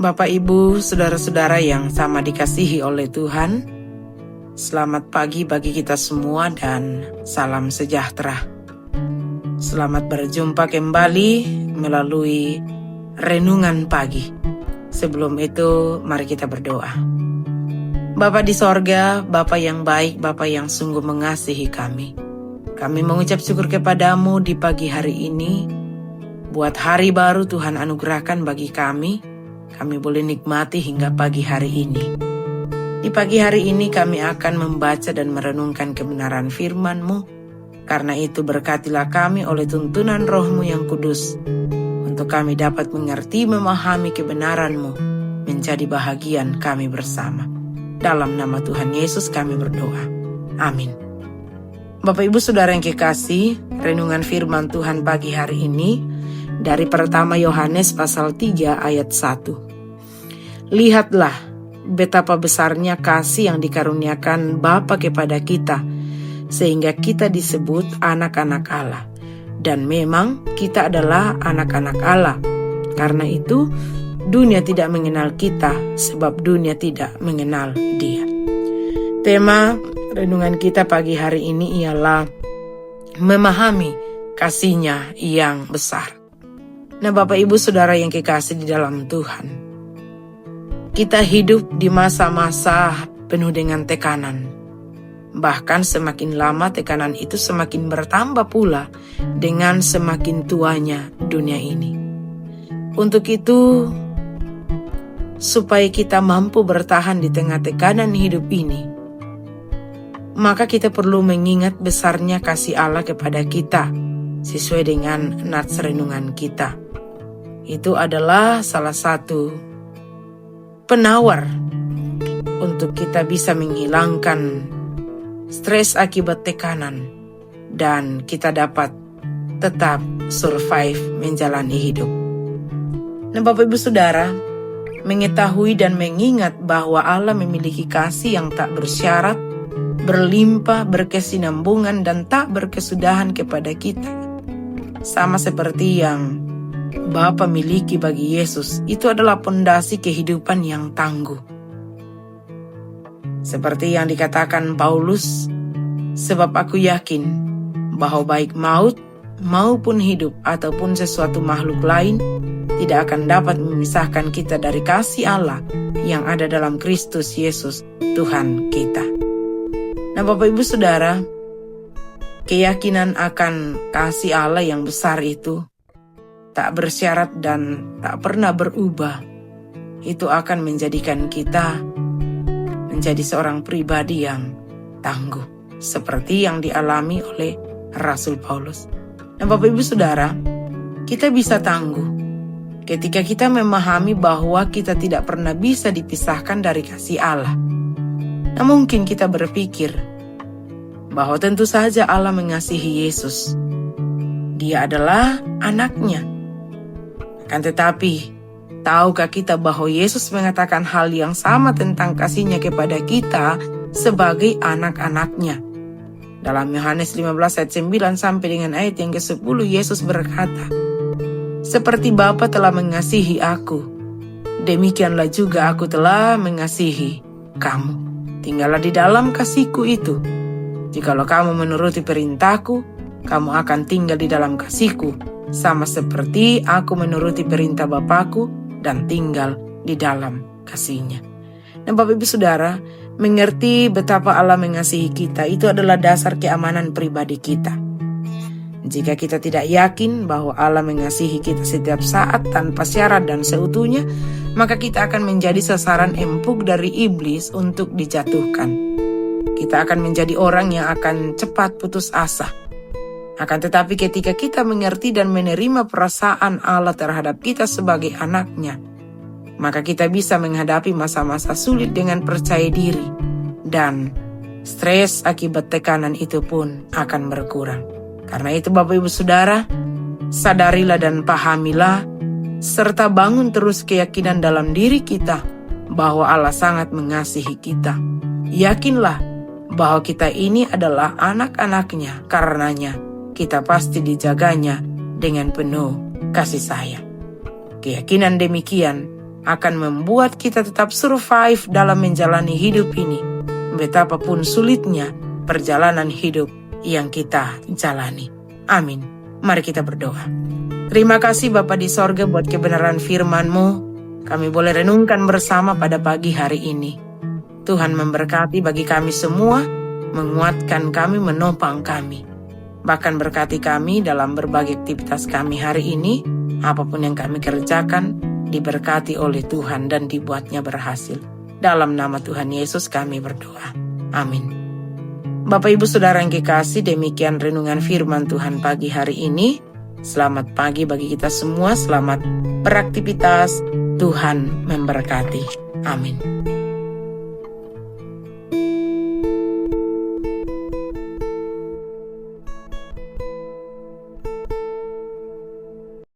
Bapak, Ibu, saudara-saudara yang sama dikasihi oleh Tuhan, selamat pagi bagi kita semua dan salam sejahtera. Selamat berjumpa kembali melalui renungan pagi. Sebelum itu, mari kita berdoa. Bapa di sorga, Bapa yang baik, Bapa yang sungguh mengasihi kami. Kami mengucap syukur kepadamu di pagi hari ini, buat hari baru Tuhan anugerahkan bagi kami. Kami boleh nikmati hingga pagi hari ini. Di pagi hari ini kami akan membaca dan merenungkan kebenaran firman-Mu. Karena itu berkatilah kami oleh tuntunan Roh-Mu yang kudus, untuk kami dapat mengerti memahami kebenaran-Mu, menjadi bahagian kami bersama. Dalam nama Tuhan Yesus kami berdoa. Amin. Bapak, Ibu, Saudara yang kekasih, renungan firman Tuhan pagi hari ini dari pertama Yohanes pasal 3 ayat 1. Lihatlah betapa besarnya kasih yang dikaruniakan Bapa kepada kita, sehingga kita disebut anak-anak Allah. Dan memang kita adalah anak-anak Allah. Karena itu dunia tidak mengenal kita, sebab dunia tidak mengenal Dia. Tema renungan kita pagi hari ini ialah memahami kasih-Nya yang besar. Nah, Bapak, Ibu, Saudara yang kekasih di dalam Tuhan, kita hidup di masa-masa penuh dengan tekanan. Bahkan semakin lama tekanan itu semakin bertambah pula dengan semakin tuanya dunia ini. Untuk itu, supaya kita mampu bertahan di tengah tekanan hidup ini, maka kita perlu mengingat besarnya kasih Allah kepada kita sesuai dengan nats renungan kita. Itu adalah salah satu penawar untuk kita bisa menghilangkan stres akibat tekanan dan kita dapat tetap survive menjalani hidup. Nah, Bapak, Ibu, Saudara, mengetahui dan mengingat bahwa Allah memiliki kasih yang tak bersyarat, berlimpah, berkesinambungan, dan tak berkesudahan kepada kita. Sama seperti yang Bapa miliki bagi Yesus, itu adalah pondasi kehidupan yang tangguh. Seperti yang dikatakan Paulus, sebab aku yakin bahwa baik maut maupun hidup ataupun sesuatu makhluk lain tidak akan dapat memisahkan kita dari kasih Allah yang ada dalam Kristus Yesus Tuhan kita. Nah, Bapak, Ibu, Saudara, keyakinan akan kasih Allah yang besar itu tak bersyarat dan tak pernah berubah, itu akan menjadikan kita menjadi seorang pribadi yang tangguh, seperti yang dialami oleh Rasul Paulus. Nah, Bapak, Ibu, Saudara, kita bisa tangguh ketika kita memahami bahwa kita tidak pernah bisa dipisahkan dari kasih Allah. Nah, mungkin kita berpikir bahwa tentu saja Allah mengasihi Yesus. Dia adalah anaknya. Akan tetapi, tahukah kita bahwa Yesus mengatakan hal yang sama tentang kasih-Nya kepada kita sebagai anak-anaknya? Dalam Yohanes 15 ayat 9 sampai dengan ayat yang ke-10, Yesus berkata, seperti Bapa telah mengasihi aku, demikianlah juga aku telah mengasihi kamu. Tinggallah di dalam kasih-Ku itu. Jikalau kamu menuruti perintah-Ku, kamu akan tinggal di dalam kasih-Ku, sama seperti aku menuruti perintah Bapa-Ku dan tinggal di dalam kasih-Nya. Nah, Bapak, Ibu, Saudara, mengerti betapa Allah mengasihi kita itu adalah dasar keamanan pribadi kita. Jika kita tidak yakin bahwa Allah mengasihi kita setiap saat tanpa syarat dan seutuhnya, maka kita akan menjadi sasaran empuk dari iblis untuk dijatuhkan. Kita akan menjadi orang yang akan cepat putus asa. Akan tetapi ketika kita mengerti dan menerima perasaan Allah terhadap kita sebagai anaknya, maka kita bisa menghadapi masa-masa sulit dengan percaya diri, dan stres akibat tekanan itu pun akan berkurang. Karena itu, Bapak, Ibu, Saudara, sadarilah dan pahamilah, serta bangun terus keyakinan dalam diri kita bahwa Allah sangat mengasihi kita. Yakinlah bahwa kita ini adalah anak-anaknya, karenanya kita pasti dijaganya dengan penuh kasih sayang. Keyakinan demikian akan membuat kita tetap survive dalam menjalani hidup ini, betapapun sulitnya perjalanan hidup yang kita jalani. Amin. Mari kita berdoa. Terima kasih Bapa di sorga buat kebenaran firman-Mu. Kami boleh renungkan bersama pada pagi hari ini. Tuhan memberkati bagi kami semua, menguatkan kami, menopang kami. Bahkan berkati kami dalam berbagai aktivitas kami hari ini, apapun yang kami kerjakan, diberkati oleh Tuhan dan dibuatnya berhasil. Dalam nama Tuhan Yesus kami berdoa. Amin. Bapak Ibu Saudara yang kekasih, demikian renungan firman Tuhan pagi hari ini. Selamat pagi bagi kita semua, selamat beraktivitas, Tuhan memberkati. Amin.